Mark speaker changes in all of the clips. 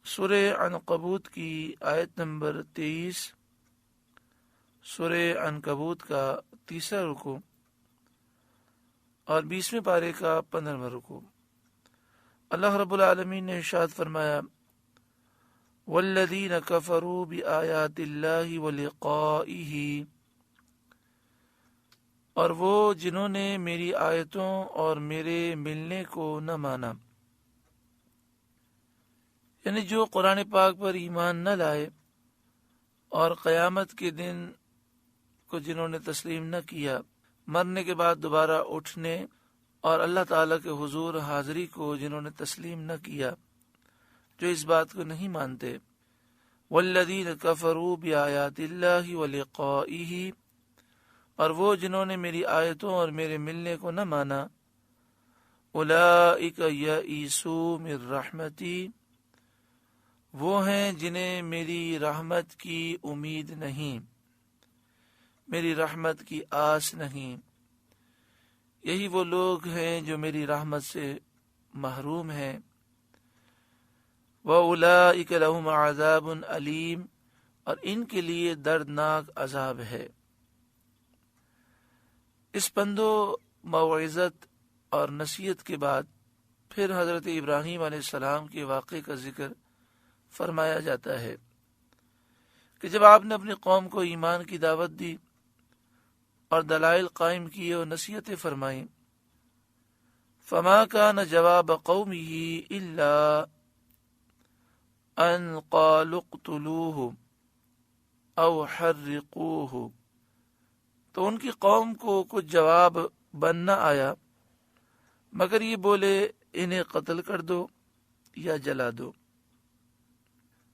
Speaker 1: سورہ عنکبوت کی آیت نمبر 23، سورہ عنکبوت کا 3 رکوع اور 20ویں پارے کا 15واں رکوع۔ اللہ رب العالمین نے ارشاد فرمایا، والذین کفروا بآیات اللہ ولقائہ، اور وہ جنہوں نے میری آیتوں اور میرے ملنے کو نہ مانا، یعنی جو قرآن پاک پر ایمان نہ لائے اور قیامت کے دن کو جنہوں نے تسلیم نہ کیا، مرنے کے بعد دوبارہ اٹھنے اور اللہ تعالیٰ کے حضور حاضری کو جنہوں نے تسلیم نہ کیا، جو اس بات کو نہیں مانتے۔ والذین کفروا بآیات اللہ ولقائہ، اور وہ جنہوں نے میری آیتوں اور میرے ملنے کو نہ مانا، اولئک یئسوا من رحمتی، وہ ہیں جنہیں میری رحمت کی امید نہیں، میری رحمت کی آس نہیں۔ یہی وہ لوگ ہیں جو میری رحمت سے محروم ہیں۔ وَأُولَئِكَ لَهُمْ عَذَابٌ أَلِيمٌ، اور ان کے لیے دردناک عذاب ہے۔ اس پند و موعظت اور نصیحت کے بعد پھر حضرت ابراہیم علیہ السلام کے واقعے کا ذکر فرمایا جاتا ہے کہ جب آپ نے اپنی قوم کو ایمان کی دعوت دی اور دلائل قائم کیے اور نصیحتیں فرمائیں، فما كان جواب قومه الا ان قالوا اقتلوه او حرقوه، تو ان کی قوم کو کچھ جواب بن نہ آیا مگر یہ بولے انہیں قتل کر دو یا جلا دو۔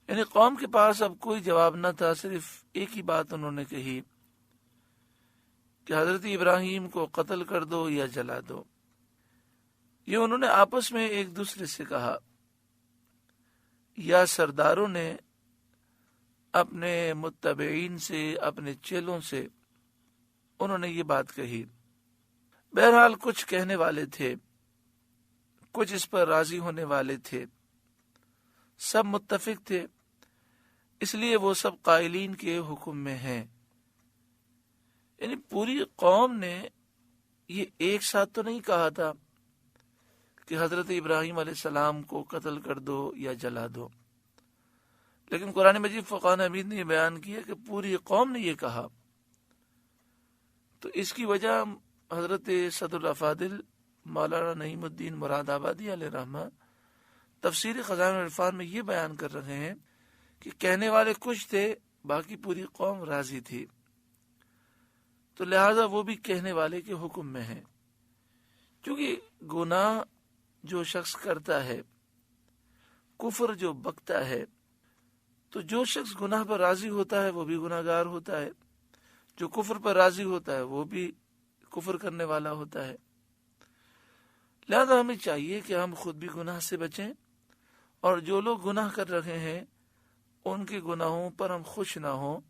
Speaker 1: یعنی قوم کے پاس اب کوئی جواب نہ تھا، صرف ایک ہی بات انہوں نے کہی کہ حضرت ابراہیم کو قتل کر دو یا جلا دو۔ یہ انہوں نے آپس میں ایک دوسرے سے کہا، یا سرداروں نے اپنے متبعین سے، اپنے چیلوں سے انہوں نے یہ بات کہی۔ بہرحال کچھ کہنے والے تھے، کچھ اس پر راضی ہونے والے تھے، سب متفق تھے، اس لیے وہ سب قائلین کے حکم میں ہیں۔ یعنی پوری قوم نے یہ ایک ساتھ تو نہیں کہا تھا کہ حضرت ابراہیم علیہ السلام کو قتل کر دو یا جلا دو، لیکن قرآن مجید فقان حمید نے یہ بیان کیا کہ پوری قوم نے یہ کہا۔ تو اس کی وجہ حضرت صدر الافاضل مولانا نعیم الدین مراد آبادی علیہ رحمہ تفسیر خزائن العرفان میں یہ بیان کر رہے ہیں کہ کہنے والے کچھ تھے، باقی پوری قوم راضی تھی، تو لہذا وہ بھی کہنے والے کے حکم میں ہیں۔ کیونکہ گناہ جو شخص کرتا ہے، کفر جو بکتا ہے، تو جو شخص گناہ پر راضی ہوتا ہے وہ بھی گناہ گار ہوتا ہے، جو کفر پر راضی ہوتا ہے وہ بھی کفر کرنے والا ہوتا ہے۔ لہذا ہمیں چاہیے کہ ہم خود بھی گناہ سے بچیں، اور جو لوگ گناہ کر رہے ہیں ان کے گناہوں پر ہم خوش نہ ہوں،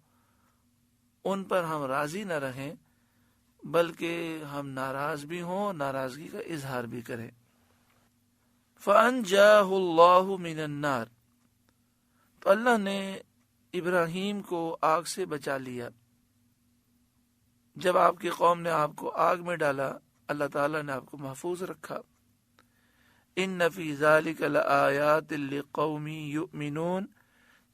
Speaker 1: ان پر ہم راضی نہ رہیں، بلکہ ہم ناراض بھی ہوں، ناراضگی کا اظہار بھی کریں۔ فَأَنْجَاهُ اللَّهُ مِنَ النَّارِ، تو اللہ نے ابراہیم کو آگ سے بچا لیا۔ جب آپ کی قوم نے آپ کو آگ میں ڈالا، اللہ تعالیٰ نے آپ کو محفوظ رکھا۔ ان فی ذلک لآیات لقوم یؤمنون،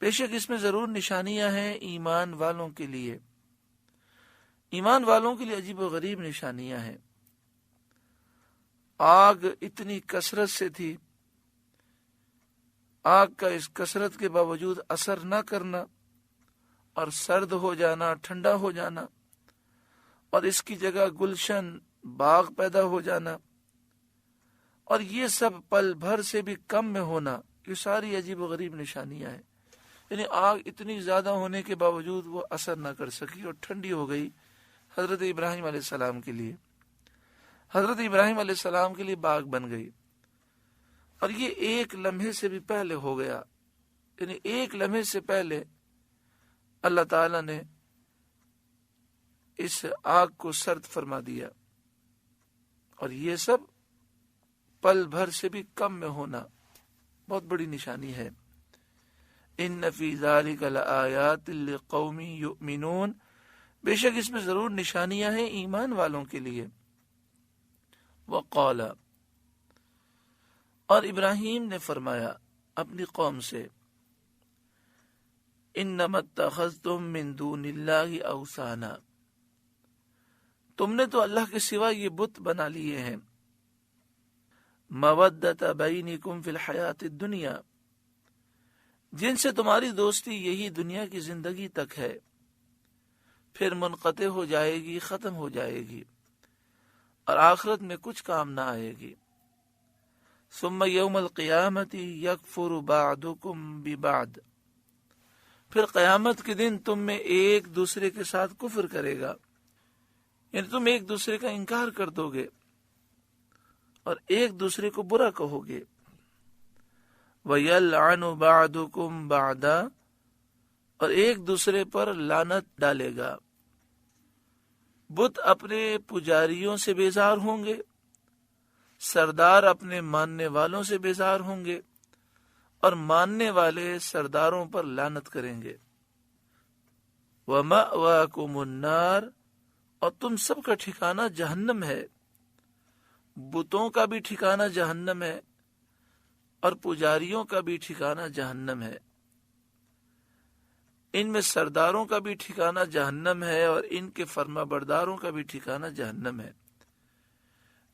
Speaker 1: بے شک اس میں ضرور نشانیاں ہیں ایمان والوں کے لیے، ایمان والوں کے لیے عجیب و غریب نشانیاں ہیں۔ آگ اتنی کثرت سے تھی، آگ کا اس کثرت کے باوجود اثر نہ کرنا اور سرد ہو جانا، ٹھنڈا ہو جانا، اور اس کی جگہ گلشن باغ پیدا ہو جانا، اور یہ سب پل بھر سے بھی کم میں ہونا، یہ ساری عجیب و غریب نشانیاں ہیں۔ یعنی آگ اتنی زیادہ ہونے کے باوجود وہ اثر نہ کر سکی اور ٹھنڈی ہو گئی حضرت ابراہیم علیہ السلام کے لیے، حضرت ابراہیم علیہ السلام کے لیے باغ بن گئی۔ اور یہ ایک لمحے سے بھی پہلے ہو گیا، یعنی ایک لمحے سے پہلے اللہ تعالی نے اس آگ کو سرد فرما دیا۔ اور یہ سب پل بھر سے بھی کم میں ہونا بہت بڑی نشانی ہے۔ ان فی ذلک لآیات لقوم یؤمنون، بے شک اس میں ضرور نشانیاں ہیں ایمان والوں کے لیے۔ وقال، اور ابراہیم نے فرمایا اپنی قوم سے، انما اتخذتم من دون اللہ اوثانا، تم نے تو اللہ کے سوا یہ بت بنا لیے ہیں، مودۃ بینکم فی الحیات الدنیا، جن سے تمہاری دوستی یہی دنیا کی زندگی تک ہے، پھر منقطع ہو جائے گی، ختم ہو جائے گی، اور آخرت میں کچھ کام نہ آئے گی۔ ثم یوم القیامت یکفر بعضکم ببعض، پھر قیامت کے دن تم میں ایک دوسرے کے ساتھ کفر کرے گا، یعنی تم ایک دوسرے کا انکار کر دو گے اور ایک دوسرے کو برا کہو گے۔ وَيَلْعَنُ بَعْضُكُمْ بَعْضًا، اور ایک دوسرے پر لعنت ڈالے گا۔ بت اپنے پجاریوں سے بیزار ہوں گے، سردار اپنے ماننے والوں سے بیزار ہوں گے، اور ماننے والے سرداروں پر لعنت کریں گے۔ وَمَأْوَاكُمُ النَّارُ، اور تم سب کا ٹھکانہ جہنم ہے۔ بتوں کا بھی ٹھکانہ جہنم ہے اور پجاریوں کا بھی ٹھکانہ جہنم ہے۔ ان میں سرداروں کا بھی ٹھکانہ جہنم ہے اور ان کے فرما برداروں کا بھی ٹھکانہ جہنم ہے۔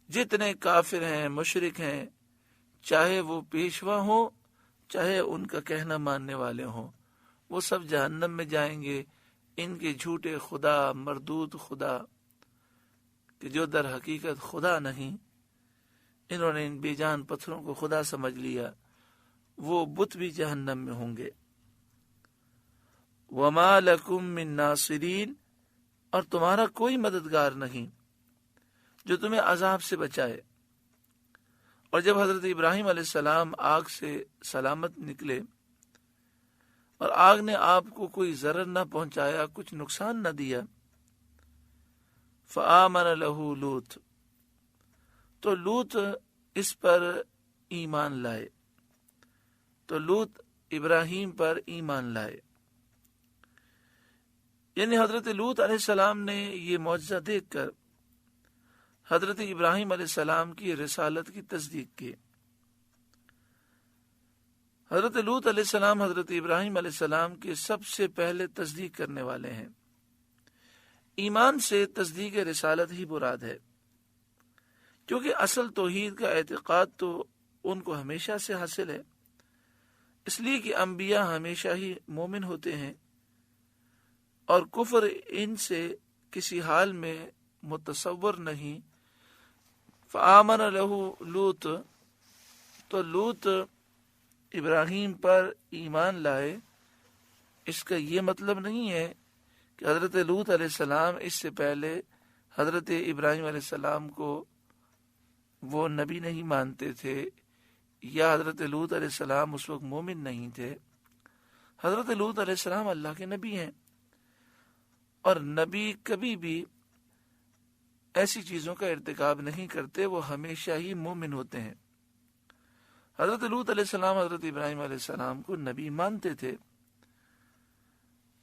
Speaker 1: جتنے کافر ہیں، مشرک ہیں، چاہے وہ پیشوا ہوں، چاہے ان کا کہنا ماننے والے ہوں، وہ سب جہنم میں جائیں گے۔ ان کے جھوٹے خدا، مردود خدا کہ جو در حقیقت خدا نہیں، انہوں نے ان بے جان پتھروں کو خدا سمجھ لیا، وہ بت بھی جہنم میں ہوں گے۔ وَمَا لَكُم مِّن نَاصِرِينَ، اور تمہارا کوئی مددگار نہیں جو تمہیں عذاب سے بچائے۔ اور جب حضرت ابراہیم علیہ السلام آگ سے سلامت نکلے اور آگ نے آپ کو کوئی ضرر نہ پہنچایا، کچھ نقصان نہ دیا، فآمن لہ لوط، تو لوط اس پر ایمان لائے، تو لوط ابراہیم پر ایمان لائے۔ یعنی حضرت لوط علیہ السلام نے یہ معجزہ دیکھ کر حضرت ابراہیم علیہ السلام کی رسالت کی تصدیق کی۔ حضرت لوط علیہ السلام حضرت ابراہیم علیہ السلام کے سب سے پہلے تصدیق کرنے والے ہیں۔ ایمان سے تصدیق رسالت ہی مراد ہے، کیونکہ اصل توحید کا اعتقاد تو ان کو ہمیشہ سے حاصل ہے، اس لیے کہ انبیاء ہمیشہ ہی مومن ہوتے ہیں اور کفر ان سے کسی حال میں متصور نہیں۔ فآمن لہ لوط، تو لوط ابراہیم پر ایمان لائے۔ اس کا یہ مطلب نہیں ہے کہ حضرت لوط علیہ السلام اس سے پہلے حضرت ابراہیم علیہ السلام کو وہ نبی نہیں مانتے تھے، یا حضرت لوط علیہ السلام اس وقت مومن نہیں تھے۔ حضرت لوط علیہ السلام اللہ کے نبی ہیں، اور نبی کبھی بھی ایسی چیزوں کا ارتکاب نہیں کرتے، وہ ہمیشہ ہی مومن ہوتے ہیں۔ حضرت لوط علیہ السلام حضرت ابراہیم علیہ السلام کو نبی مانتے تھے۔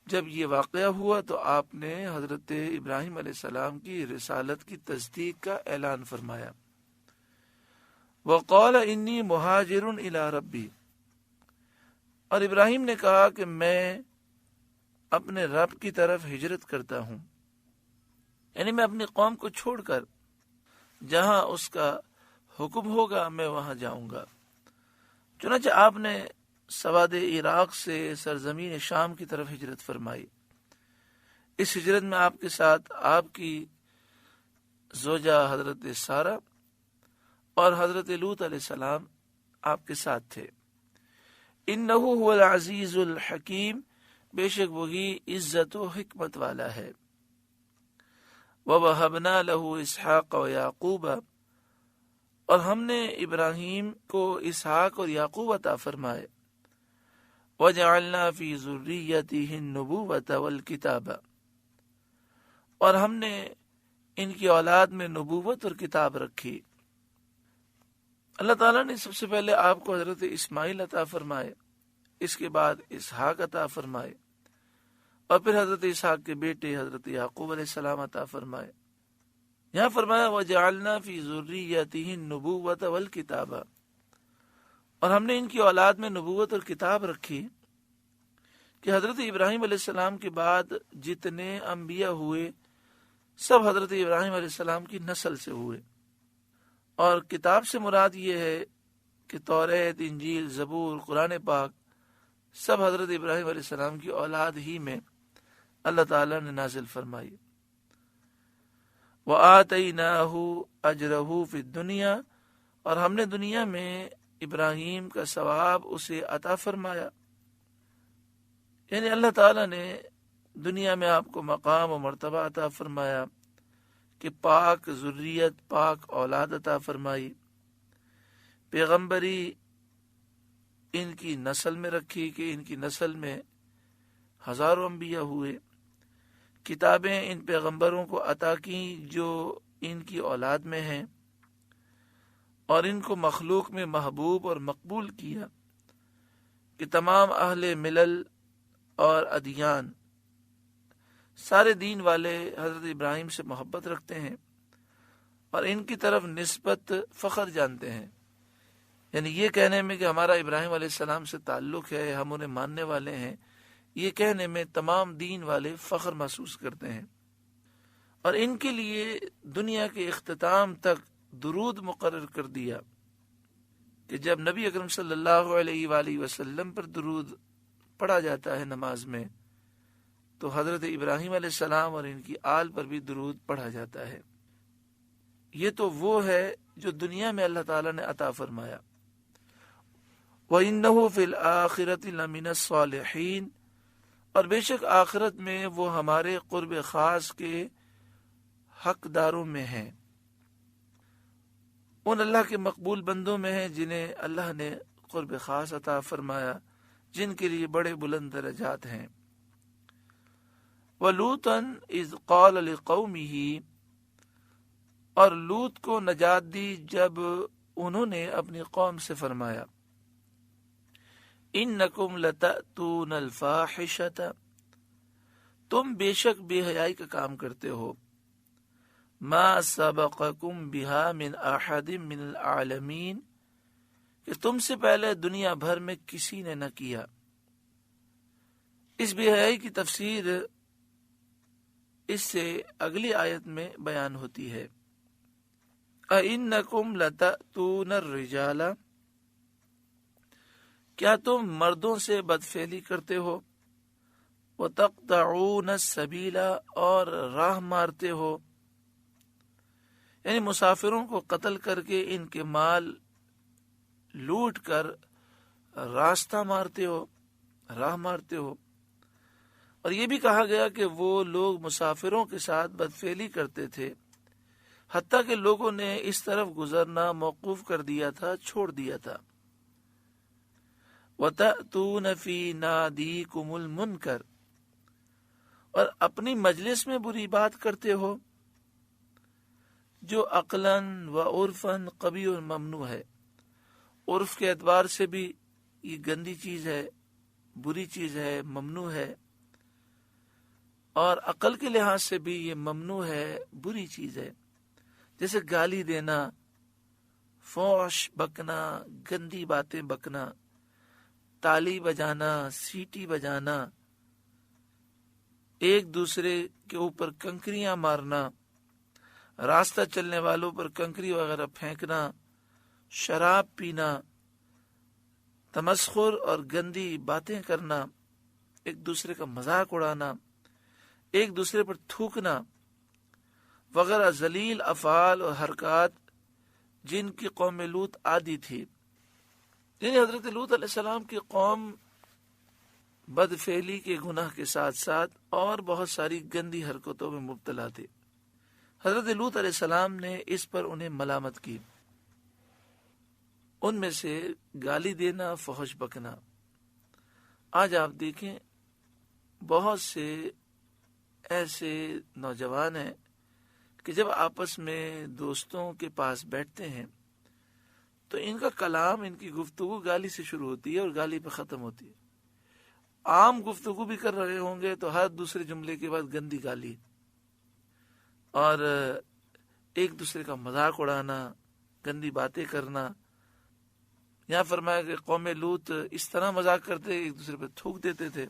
Speaker 1: جب یہ واقعہ ہوا تو آپ نے حضرت ابراہیم علیہ السلام کی رسالت کی تصدیق کا اعلان فرمایا۔ وقال انی مہاجر الی ربی، اور ابراہیم نے کہا کہ میں اپنے رب کی طرف ہجرت کرتا ہوں، یعنی میں اپنی قوم کو چھوڑ کر جہاں اس کا حکم ہوگا میں وہاں جاؤں گا۔ چنانچہ آپ نے سواد عراق سے سرزمین شام کی طرف ہجرت فرمائی۔ اس ہجرت میں آپ کے ساتھ آپ کی زوجہ حضرت سارہ اور حضرت لوط علیہ السلام آپ کے ساتھ تھے۔ انہ هو العزیز الحکیم، بے شک وہی عزت و حکمت والا ہے۔ وَوَهَبْنَا لَهُ إِسْحَاقَ وَيَعْقُوبَ، اور ہم نے ابراہیم کو اسحاق اور یعقوب عطا فرمائے۔ وَجَعَلْنَا فِي ذُرِّيَّتِهِ النُّبُوَّةَ وَالْكِتَابَ، اور ہم نے ان کی اولاد میں نبوت اور کتاب رکھی۔ اللہ تعالیٰ نے سب سے پہلے آپ کو حضرت اسماعیل عطا فرمائے، اس کے بعد اسحاق عطا فرمائے، اور پھر حضرت اسحاق کے بیٹے حضرت یعقوب علیہ السلام عطا فرمائے۔ یہاں فرمایا وَجَعَلْنَا فِي ذُرِّيَّتِهِ النُّبُوَّةَ وَالْكِتَابَ، اور ہم نے ان کی اولاد میں نبوت اور کتاب رکھی کہ حضرت ابراہیم علیہ السلام کے بعد جتنے انبیاء ہوئے سب حضرت ابراہیم علیہ السلام کی نسل سے ہوئے، اور کتاب سے مراد یہ ہے کہ توریت، انجیل، زبور، قرآن پاک سب حضرت ابراہیم علیہ السلام کی اولاد ہی میں اللہ تعالیٰ نے نازل فرمائی۔ وَآتَيْنَاهُ أَجْرَهُ فِي الدُّنْيَا، اور ہم نے دنیا میں ابراہیم کا ثواب اسے عطا فرمایا، یعنی اللہ تعالیٰ نے دنیا میں آپ کو مقام و مرتبہ عطا فرمایا کہ پاک ذریت، پاک اولاد عطا فرمائی، پیغمبری ان کی نسل میں رکھی کہ ان کی نسل میں ہزاروں انبیاء ہوئے، کتابیں ان پیغمبروں کو عطا کی جو ان کی اولاد میں ہیں، اور ان کو مخلوق میں محبوب اور مقبول کیا کہ تمام اہل ملل اور ادیان سارے دین والے حضرت ابراہیم سے محبت رکھتے ہیں اور ان کی طرف نسبت فخر جانتے ہیں، یعنی یہ کہنے میں کہ ہمارا ابراہیم علیہ السلام سے تعلق ہے، ہم انہیں ماننے والے ہیں، یہ کہنے میں تمام دین والے فخر محسوس کرتے ہیں۔ اور ان کے لیے دنیا کے اختتام تک درود مقرر کر دیا کہ جب نبی اکرم صلی اللہ علیہ وآلہ وسلم پر درود پڑھا جاتا ہے نماز میں تو حضرت ابراہیم علیہ السلام اور ان کی آل پر بھی درود پڑھا جاتا ہے۔ یہ تو وہ ہے جو دنیا میں اللہ تعالیٰ نے عطا فرمایا۔ وَإِنَّهُ فِي الْآخِرَةِ لَمِنَ الصَّالِحِينَ، اور بے شک آخرت میں وہ ہمارے قرب خاص کے حقداروں میں ہیں، ان اللہ کے مقبول بندوں میں ہیں جنہیں اللہ نے قرب خاص عطا فرمایا، جن کے لیے بڑے بلند درجات ہیں۔ وَلُوطًا إِذْ قَالَ لِقَوْمِهِ، اور لوط کو نجات دی جب انہوں نے اپنی قوم سے فرمایا انکم لتأتون الفاحشۃ، تم بے شک بے حیائی کا کام کرتے ہو، ما سبقکم بها من احد من العالمین، کہ تم سے پہلے دنیا بھر میں کسی نے نہ کیا۔ اس بے حیائی کی تفسیر اس سے اگلی آیت میں بیان ہوتی ہے۔ اَإِنَّكُمْ لَتَأْتُونَ الرِّجَالَ، کیا تم مردوں سے بدفعلی کرتے ہو، وَتَقْطَعُونَ السَّبِيلَ، اور راہ مارتے ہو، یعنی مسافروں کو قتل کر کے ان کے مال لوٹ کر راستہ مارتے ہو، راہ مارتے ہو۔ اور یہ بھی کہا گیا کہ وہ لوگ مسافروں کے ساتھ بدفعلی کرتے تھے، حتیٰ کہ لوگوں نے اس طرف گزرنا موقوف کر دیا تھا، چھوڑ دیا تھا۔ وَتَأْتُونَ فِي نَادِيكُمُ الْمُنْكَرَ، اور اپنی مجلس میں بری بات کرتے ہو جو عقلاً و عرفاً قبیح و ممنوع ہے، عرف کے اعتبار سے بھی یہ گندی چیز ہے، بری چیز ہے، ممنوع ہے، اور عقل کے لحاظ سے بھی یہ ممنوع ہے، بری چیز ہے، جیسے گالی دینا، فوش بکنا، گندی باتیں بکنا، تالی بجانا، سیٹی بجانا، ایک دوسرے کے اوپر کنکریاں مارنا، راستہ چلنے والوں پر کنکری وغیرہ پھینکنا، شراب پینا، تمسخر اور گندی باتیں کرنا، ایک دوسرے کا مذاق اڑانا، ایک دوسرے پر تھوکنا وغیرہ ذلیل افعال اور حرکات جن کی قوم لوط عادی تھی۔ یعنی حضرت لوط علیہ السلام کی قوم بدفعلی کے گناہ کے ساتھ ساتھ اور بہت ساری گندی حرکتوں میں مبتلا تھے۔ حضرت لوط علیہ السلام نے اس پر انہیں ملامت کی، ان میں سے گالی دینا، فحش بکنا۔ آج آپ دیکھیں بہت سے ایسے نوجوان ہیں کہ جب آپس میں دوستوں کے پاس بیٹھتے ہیں تو ان کا کلام، ان کی گفتگو گالی سے شروع ہوتی ہے اور گالی پہ ختم ہوتی ہے۔ عام گفتگو بھی کر رہے ہوں گے تو ہر دوسرے جملے کے بعد گندی گالی، اور ایک دوسرے کا مذاق اڑانا، گندی باتیں کرنا۔ یہاں فرمایا کہ قوم لوط اس طرح مذاق کرتے ایک دوسرے پہ تھوک دیتے تھے۔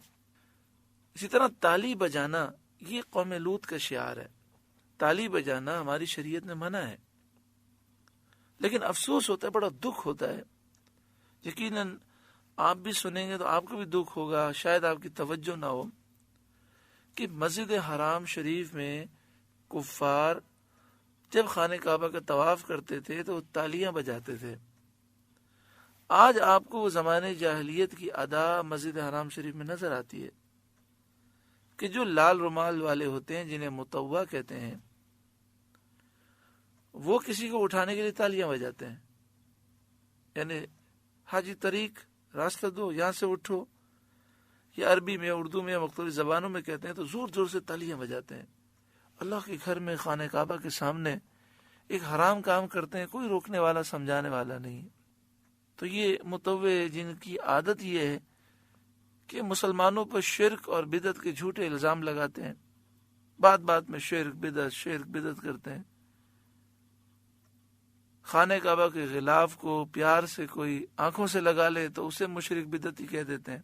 Speaker 1: اسی طرح تالی بجانا یہ قوم لوط کا شعار ہے۔ تالی بجانا ہماری شریعت میں منع ہے، لیکن افسوس ہوتا ہے، بڑا دکھ ہوتا ہے۔ یقیناً آپ بھی سنیں گے تو آپ کو بھی دکھ ہوگا، شاید آپ کی توجہ نہ ہو، کہ مسجد حرام شریف میں کفار جب خانہ کعبہ کا طواف کرتے تھے تو تالیاں بجاتے تھے۔ آج آپ کو وہ زمانے جاہلیت کی ادا مسجد حرام شریف میں نظر آتی ہے کہ جو لال رومال والے ہوتے ہیں، جنہیں متوع کہتے ہیں، وہ کسی کو اٹھانے کے لیے تالیاں بجاتے ہیں، یعنی حاجی طریق راستہ دو، یہاں سے اٹھو، یا عربی میں، اردو میں، یا مختلف زبانوں میں کہتے ہیں تو زور زور سے تالیاں بجاتے ہیں۔ اللہ کے گھر میں خانہ کعبہ کے سامنے ایک حرام کام کرتے ہیں، کوئی روکنے والا، سمجھانے والا نہیں۔ تو یہ متوع جن کی عادت یہ ہے کہ مسلمانوں پر شرک اور بدعت کے جھوٹے الزام لگاتے ہیں، بات بات میں شرک بدعت کرتے ہیں۔ خانہ کعبہ کے غلاف کو پیار سے کوئی آنکھوں سے لگا لے تو اسے مشرک بدعتی کہہ دیتے ہیں۔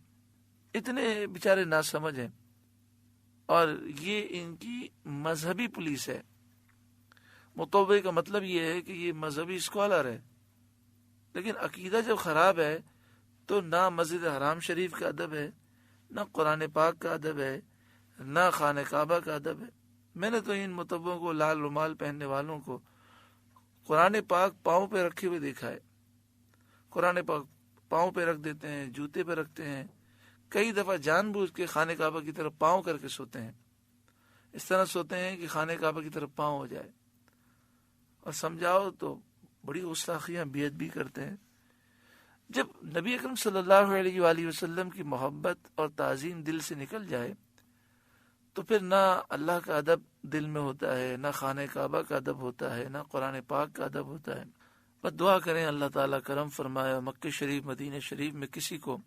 Speaker 1: اتنے بیچارے ناسمجھ ہیں، اور یہ ان کی مذہبی پولیس ہے۔ متوع کا مطلب یہ ہے کہ یہ مذہبی اسکالر ہے، لیکن عقیدہ جب خراب ہے تو نہ مسجد حرام شریف کا ادب ہے، نہ قرآن پاک کا ادب ہے، نہ خانہ کعبہ کا ادب ہے۔ میں نے تو ان متوعوں کو، لال رومال پہننے والوں کو، قرآن پاک پاؤں پہ رکھے ہوئے دیکھا ہے۔ قرآن پاک پاؤں پہ رکھ دیتے ہیں، جوتے پہ رکھتے ہیں، کئی دفعہ جان بوجھ کے خانہ کعبہ کی طرف پاؤں کر کے سوتے ہیں، اس طرح سوتے ہیں کہ خانہ کعبہ کی طرف پاؤں ہو جائے، اور سمجھاؤ تو بڑی گستاخیاں، بے ادبی کرتے ہیں۔ جب نبی اکرم صلی اللہ علیہ وآلہ وسلم کی محبت اور تعظیم دل سے نکل جائے تو پھر نہ اللہ کا ادب دل میں ہوتا ہے، نہ خانہ کعبہ کا ادب ہوتا ہے، نہ قرآن پاک کا ادب ہوتا ہے۔ بس دعا کریں اللہ تعالیٰ کرم فرمائے اور مکہ شریف، مدینہ شریف میں کسی کو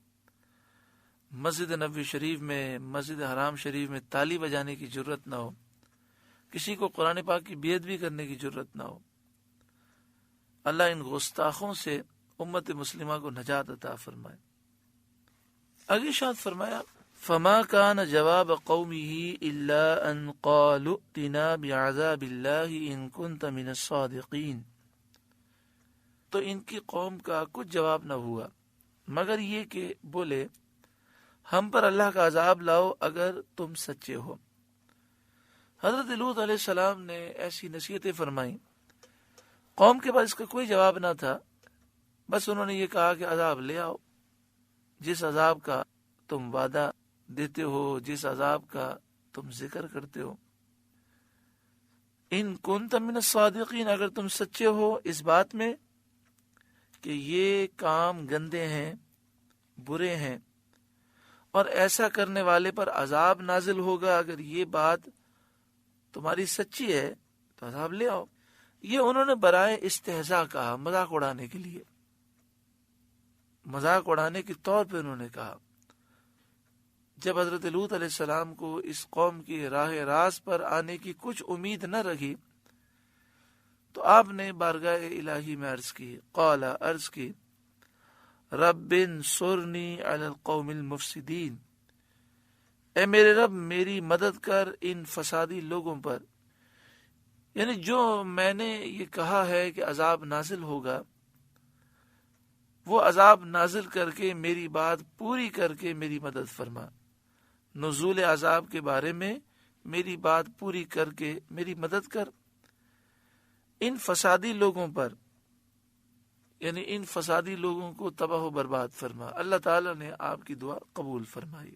Speaker 1: مسجد نبوی شریف میں، مسجد حرام شریف میں تالی بجانے کی جرت نہ ہو، کسی کو قرآن پاک کی بے ادبی کرنے کی جرت نہ ہو۔ اللہ ان گستاخوں سے امت مسلمہ کو نجات عطا فرمائے۔ آگے ارشاد فرمایا فما كان جواب قومه الا ان قالوا ائتنا بعذاب الله ان كنت من الصادقين۔ تو ان کی قوم کا کچھ جواب نہ ہوا مگر یہ کہ بولے ہم پر اللہ کا عذاب لاؤ اگر تم سچے ہو۔ حضرت لوط علیہ السلام نے ایسی نصیحتیں فرمائیں، قوم کے پاس اس کا کوئی جواب نہ تھا، بس انہوں نے یہ کہا کہ عذاب لے آؤ، جس عذاب کا تم وعدہ دیتے ہو، جس عذاب کا تم ذکر کرتے ہو۔ ان کنت من الصادقین، اگر تم سچے ہو اس بات میں کہ یہ کام گندے ہیں، برے ہیں، اور ایسا کرنے والے پر عذاب نازل ہوگا، اگر یہ بات تمہاری سچی ہے تو عذاب لے آؤ۔ یہ انہوں نے برائے استہزاء کہا، مذاق اڑانے کے لیے، مذاق اڑانے کے طور پہ انہوں نے کہا۔ جب حضرت لوط علیہ السلام کو اس قوم کی راہ راست پر آنے کی کچھ امید نہ رہی تو آپ نے بارگاہ الہی میں عرض کی، قال، عرض کی، رب انصرنی علی القوم المفسدین، اے میرے رب میری مدد کر ان فسادی لوگوں پر۔ یعنی جو میں نے یہ کہا ہے کہ عذاب نازل ہوگا، وہ عذاب نازل کر کے میری بات پوری کر کے میری مدد فرما۔ نزول عذاب کے بارے میں میری بات پوری کر کے میری مدد کر ان فسادی لوگوں پر، یعنی ان فسادی لوگوں کو تباہ و برباد فرما۔ اللہ تعالیٰ نے آپ کی دعا قبول فرمائی۔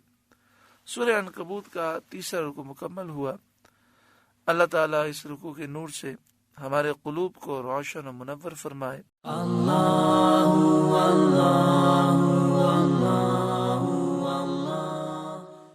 Speaker 1: سورہ عنکبوت کا 3 رکوع مکمل ہوا۔ اللہ تعالیٰ اس رکوع کے نور سے ہمارے قلوب کو روشن و منور فرمائے۔ اللہ اللہ اللہ